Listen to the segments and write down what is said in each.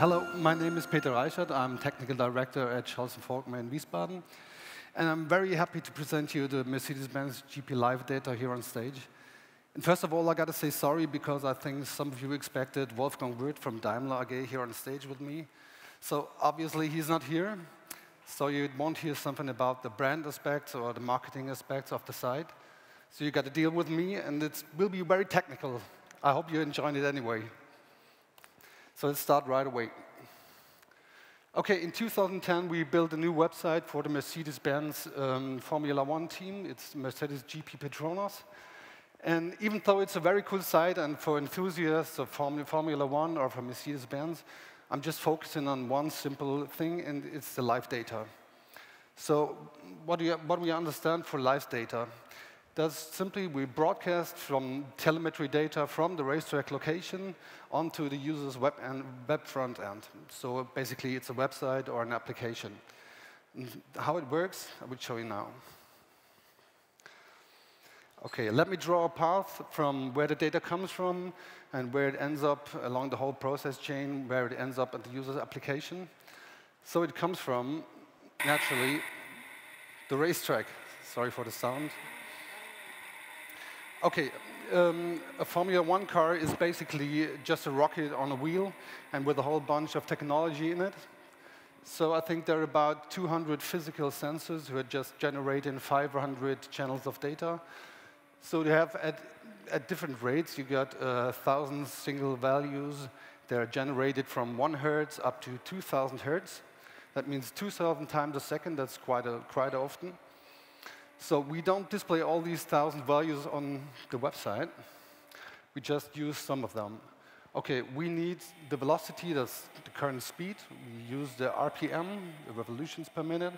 Hello, my name is Peter Reichard. I'm Technical Director at Scholz and Volkmer in Wiesbaden. And I'm very happy to present you the Mercedes-Benz GP Live data here on stage. And first of all, I got to say sorry because I think some of you expected Wolfgang Wirth from Daimler AG here on stage with me. So obviously, he's not here. So you won't hear something about the brand aspects or the marketing aspects of the site. So you got to deal with me, and it will be very technical. I hope you're enjoying it anyway. So let's start right away. OK, in 2010, we built a new website for the Mercedes-Benz Formula One team. It's Mercedes GP Petronas. And even though it's a very cool site, and for enthusiasts of Formula One or for Mercedes-Benz, I'm just focusing on one simple thing, and it's the live data. So what do we understand for live data? That's simply we broadcast from telemetry data from the racetrack location onto the user's web front end. So basically, it's a website or an application. And how it works, I will show you now. OK, let me draw a path from where the data comes from and where it ends up along the whole process chain, where it ends up at the user's application. So it comes from, naturally, the racetrack. Sorry for the sound. OK, a Formula One car is basically just a rocket on a wheel and with a whole bunch of technology in it. So I think there are about 200 physical sensors who are just generating 500 channels of data. So they have, at different rates, you got 1,000 single values. They're generated from 1 hertz up to 2,000 hertz. That means 2,000 times a second. That's quite often. So we don't display all these 1,000 values on the website. We just use some of them. OK, we need the velocity, that's the current speed. We use the RPM, the revolutions per minute,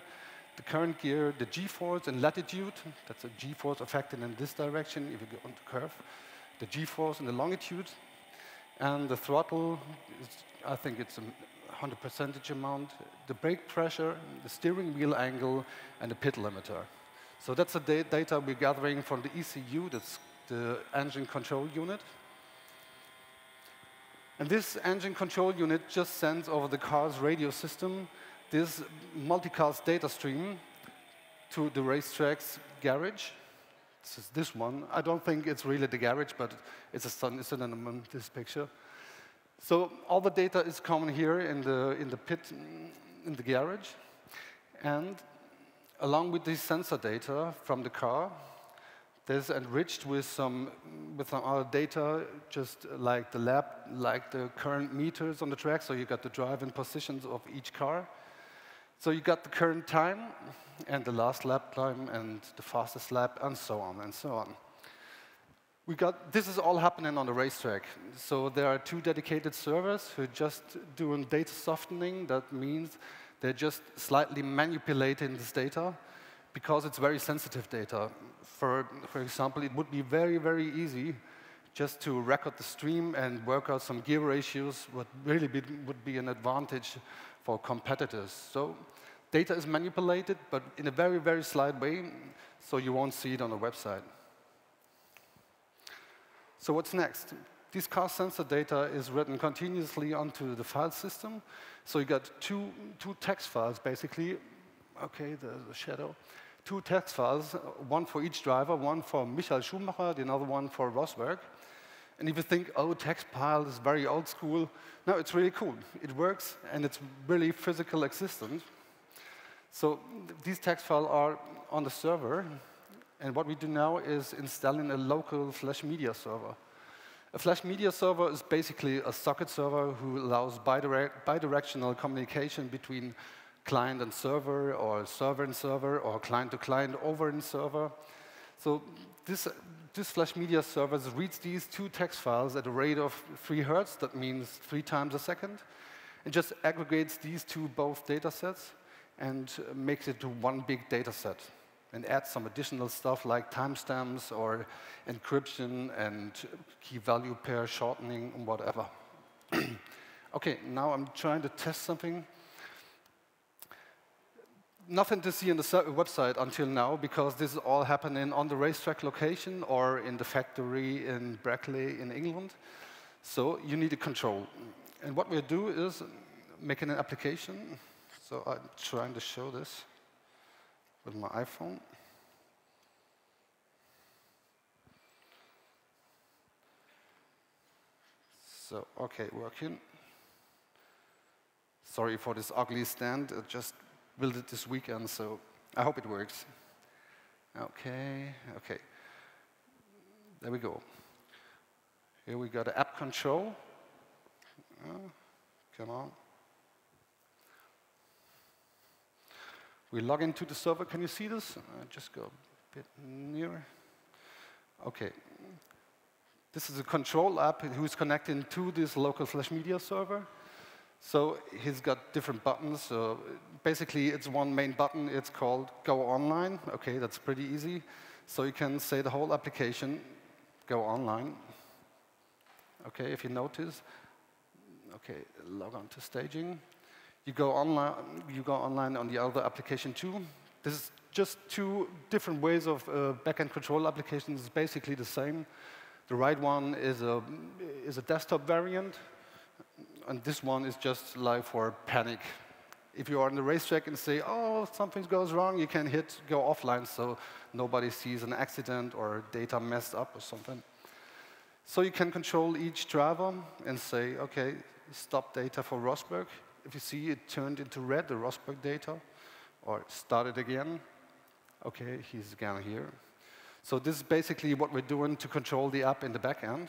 the current gear, the g-force and latitude. That's a g-force affected in this direction if you go on the curve. The g-force and the longitude. And the throttle, I think it's a 100% amount. The brake pressure, the steering wheel angle, and the pit limiter. So that's the data we're gathering from the ECU, that's the engine control unit. And this engine control unit just sends over the car's radio system this multicast data stream to the racetrack's garage. This is this one. I don't think it's really the garage, but it's a synonym, this picture. So all the data is common here in the pit, in the garage. And along with this sensor data from the car, there's enriched with some other data, just like the lap, like the current meters on the track. So you got the driving positions of each car. So you got the current time and the last lap time and the fastest lap and so on and so on. This is all happening on the racetrack. So there are 2 dedicated servers who are just doing data softening. That means they're just slightly manipulating this data because it's very sensitive data. For example, it would be very, very easy just to record the stream and work out some gear ratios, what really would be an advantage for competitors. So data is manipulated, but in a very, very slight way, so you won't see it on the website. So what's next? This car sensor data is written continuously onto the file system. So you got two text files, basically. OK, there's a shadow. 2 text files, one for each driver, one for Michael Schumacher, the other one for Rosberg. And if you think, oh, text file is very old school, no, it's really cool. It works, and it's really physical existent. So these text files are on the server. And what we do now is installing a local flash media server. A flash media server is basically a socket server who allows bidirectional communication between client and server, or server and server, or client to client over and server. So this flash media server reads these 2 text files at a rate of 3 hertz. That means 3 times a second. It just aggregates these 2 both data sets and makes it to one big data set, and adds some additional stuff like timestamps or encryption and key value pair shortening and whatever. OK, now I'm trying to test something. Nothing to see on the website until now, because this is all happening on the racetrack location or in the factory in Brackley in England. So you need a control. And what we'll do is making an application. So I'm trying to show this with my iPhone. So, OK, working. Sorry for this ugly stand. I just built it this weekend, so I hope it works. OK, OK. There we go. Here we got the app control. Come on. We log into the server. Can you see this? Just go a bit nearer. OK. This is a control app who's connecting to this local Flash Media server. So he's got different buttons. So basically, it's one main button. It's called Go Online. OK, that's pretty easy. So you can say the whole application, Go Online. OK, if you notice. OK, log on to staging. You go online on the other application too. This is just two different ways of backend control applications. It's basically the same. The right one is a desktop variant, and this one is just like for panic. If you are on the racetrack and say, oh, something goes wrong, you can hit go offline so nobody sees an accident or data messed up or something. So you can control each driver and say, OK, stop data for Rosberg. If you see it turned into red, the Rosberg data, or start it again, OK, he's again here. So this is basically what we're doing to control the app in the back end.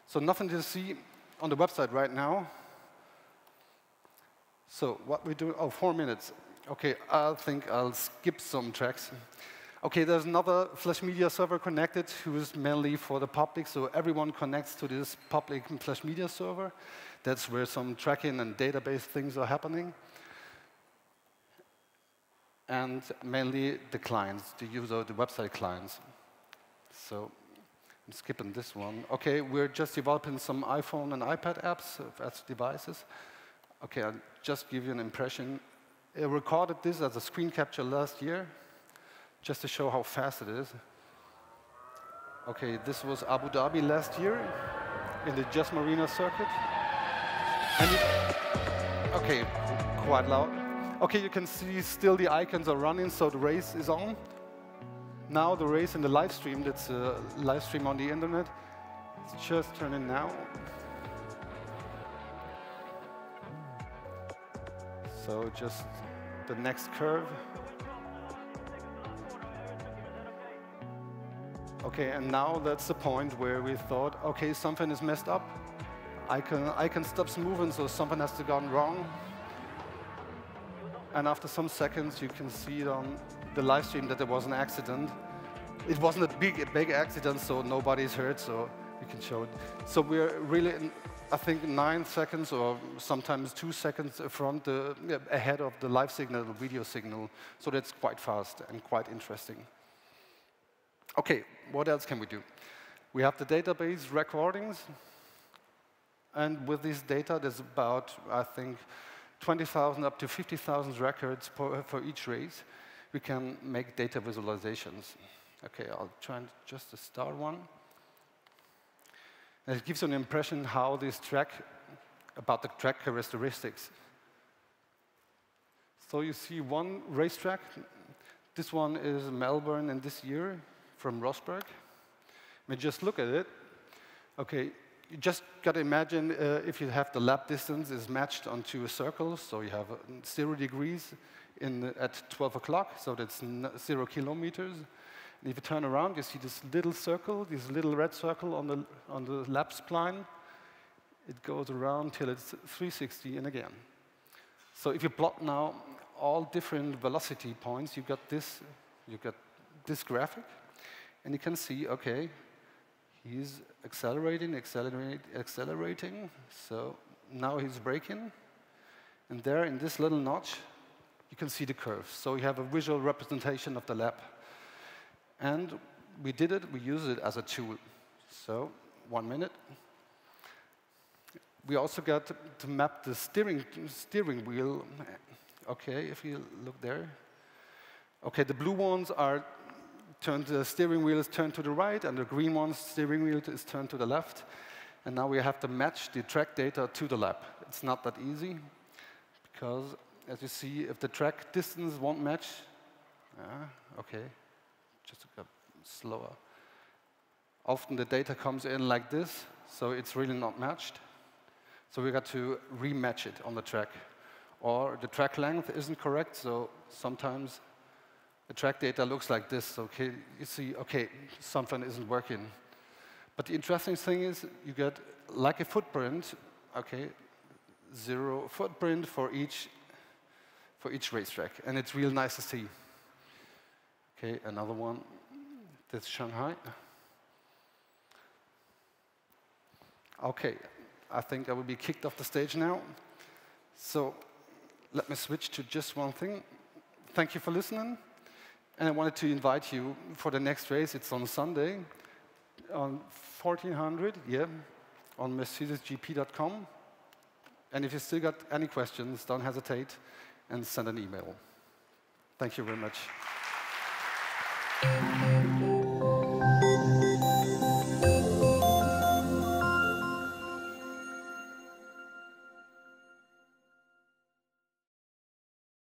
So nothing to see on the website right now. So what we do, 4 minutes. OK, I think I'll skip some tracks. OK, there's another Flash Media server connected who is mainly for the public. So everyone connects to this public Flash Media server. That's where some tracking and database things are happening. And mainly the clients, the user, the website clients. So I'm skipping this one. OK, we're just developing some iPhone and iPad apps as devices. OK, I'll just give you an impression. I recorded this as a screen capture last year, just to show how fast it is. OK, this was Abu Dhabi last year in the Just Marina circuit. And OK, quite loud. OK, you can see still the icons are running, so the race is on. Now the race in the live stream, that's a live stream on the internet, it's just turning now. So just the next curve. OK, and now that's the point where we thought, OK, something is messed up. I can stop moving, so something has to gone wrong. And after some seconds, you can see it on the live stream that there was an accident. It wasn't a big accident, so nobody's hurt, so we can show it. So we're really, I think, 9 seconds or sometimes 2 seconds ahead of the live signal, the video signal. So that's quite fast and quite interesting. OK, what else can we do? We have the database recordings. And with this data, there's about, I think, 20,000 up to 50,000 records for each race. We can make data visualizations. OK, I'll try just to start one. And it gives you an impression how this track, about the track characteristics. So you see one racetrack. This one is Melbourne in this year from Rosberg. We just look at it. OK, you just got to imagine if you have the lap distance is matched onto a circle. So you have 0 degrees at 12 o'clock. So that's 0 kilometers. And if you turn around, you see this little circle, this little red circle on the lap spline. It goes around till it's 360 and again. So if you plot now all different velocity points, you got this graphic. And you can see, OK, he's accelerating. So now he's braking. And there, in this little notch, you can see the curve. So you have a visual representation of the lap. And we did it. We used it as a tool. So 1 minute. We also got to map the steering wheel. OK, if you look there. OK, the blue ones are turned. The steering wheel is turned to the right, and the green one's steering wheel is turned to the left. And now we have to match the track data to the lap. It's not that easy. because as you see, if the track distance won't match, okay, just a bit slower. Often the data comes in like this, so it's really not matched. So we got to rematch it on the track. Or the track length isn't correct, so sometimes the track data looks like this. Okay, you see, okay, something isn't working. But the interesting thing is you get like a footprint, okay, 0 footprint for each racetrack, and it's real nice to see. Okay, another one. This is Shanghai. Okay, I think I will be kicked off the stage now. So let me switch to just one thing. Thank you for listening. And I wanted to invite you for the next race. It's on Sunday, on 1400, yeah, on mercedesgp.com. And if you still got any questions, don't hesitate and send an email. Thank you very much.